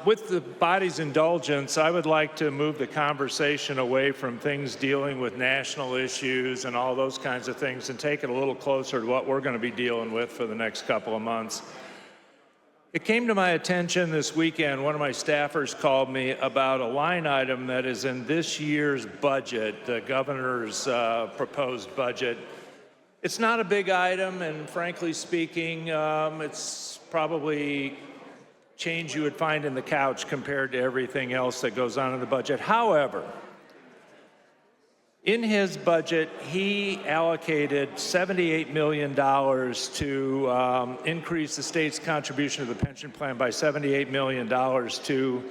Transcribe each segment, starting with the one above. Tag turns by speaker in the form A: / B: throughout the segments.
A: With the body's indulgence, I would like to move the conversation away from things dealing with national issues and all those kinds of things and take it a little closer to what we're going to be dealing with for the next couple of months. It came to my attention this weekend, one of my staffers called me about a line item that is in this year's budget, the governor's proposed budget. It's not a big item, and frankly speaking, it's probably change you would find in the couch compared to everything else that goes on in the budget. However, in his budget, he allocated $78 million to increase the state's contribution to the pension plan by $78 million to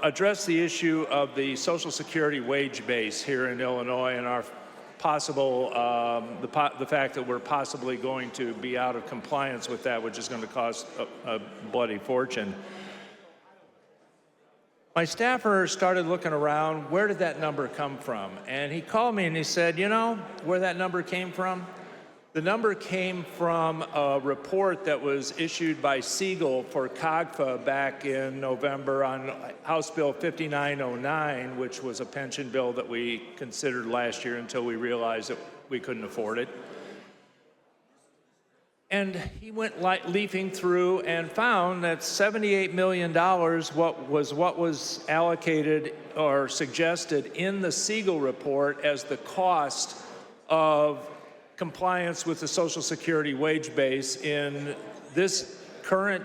A: address the issue of the Social Security wage base here in Illinois and our possible, the fact that we're possibly going to be out of compliance with that, which is going to cost a bloody fortune. My staffer started looking around, where did that number come from? And he called me and he said, you know where that number came from? The number came from a report that was issued by Siegel for COGFA back in November on House Bill 5909, which was a pension bill that we considered last year until we realized that we couldn't afford it. And he went leafing through and found that $78 million what was allocated or suggested in the Siegel report as the cost of compliance with the Social Security wage base in this current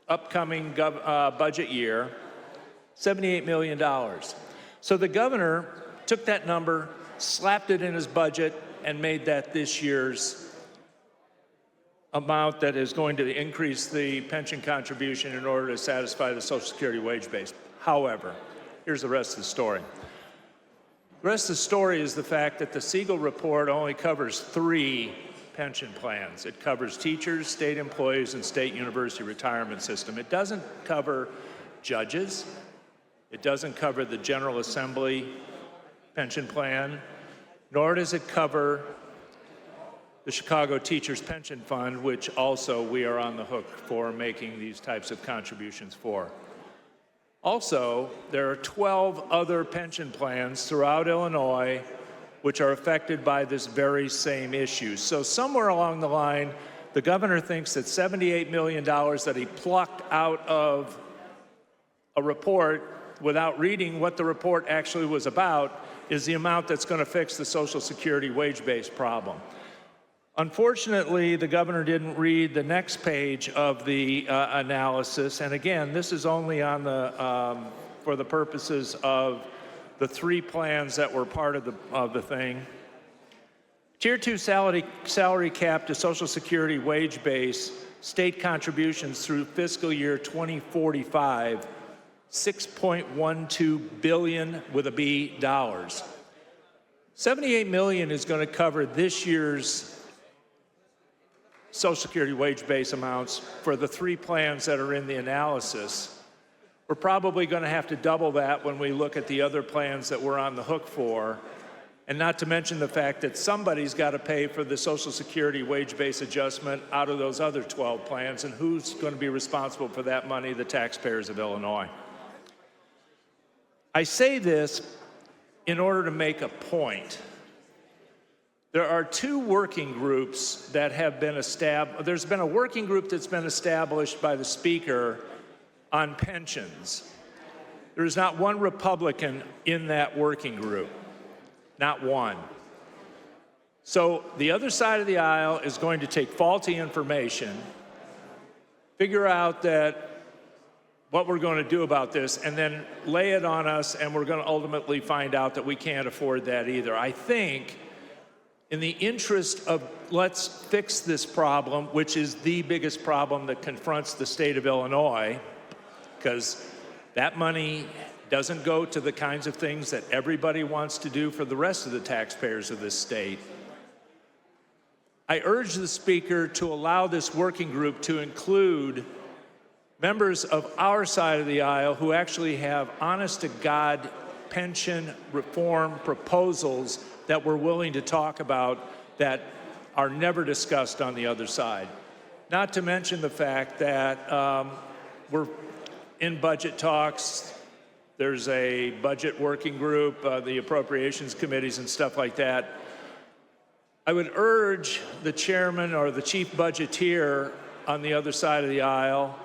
A: upcoming budget year, $78 million. So the governor took that number, slapped it in his budget, and made that this year's amount that is going to increase the pension contribution in order to satisfy the Social Security wage base. However, here's the rest of the story. The rest of the story is the fact that the Siegel report only covers 3 pension plans. It covers teachers, state employees, and state university retirement system. It doesn't cover judges. It doesn't cover the General Assembly pension plan, nor does it cover the Chicago Teachers Pension Fund, which also we are on the hook for making these types of contributions for. Also, there are 12 other pension plans throughout Illinois which are affected by this very same issue. So somewhere along the line, the governor thinks that $78 million that he plucked out of a report without reading what the report actually was about is the amount that's going to fix the Social Security wage-based problem. Unfortunately, the governor didn't read the next page of the analysis, and again, this is only on the for the purposes of the 3 plans that were part of the thing. Tier 2 salary cap to Social Security wage base state contributions through fiscal year 2045, $6.12 billion with a B dollars. $78 million is going to cover this year's Social Security wage base amounts for the 3 plans that are in the analysis. We're probably going to have to double that when we look at the other plans that we're on the hook for, and not to mention the fact that somebody's got to pay for the Social Security wage base adjustment out of those other 12 plans, and who's going to be responsible for that money? The taxpayers of Illinois. I say this in order to make a point. There are 2 working groups that have been established. There's been a working group that's been established by the Speaker on pensions. There is not one Republican in that working group, not one. So the other side of the aisle is going to take faulty information, figure out that what we're going to do about this, and then lay it on us, and we're going to ultimately find out that we can't afford that either. I think in the interest of let's fix this problem, which is the biggest problem that confronts the state of Illinois, because that money doesn't go to the kinds of things that everybody wants to do for the rest of the taxpayers of this state. I urge the Speaker to allow this working group to include members of our side of the aisle who actually have honest-to-God pension reform proposals that we're willing to talk about that are never discussed on the other side. Not to mention the fact that we're in budget talks. There's a budget working group, the appropriations committees and stuff like that. I would urge the chairman or the chief budgeteer on the other side of the aisle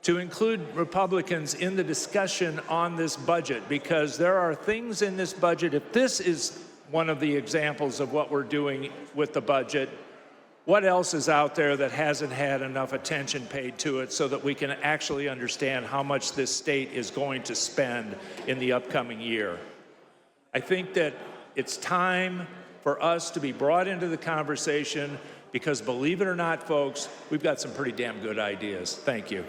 A: to include Republicans in the discussion on this budget, because there are things in this budget. If this is one of the examples of what we're doing with the budget, what else is out there that hasn't had enough attention paid to it so that we can actually understand how much this state is going to spend in the upcoming year? I think that it's time for us to be brought into the conversation, because believe it or not, folks, we've got some pretty damn good ideas. Thank you.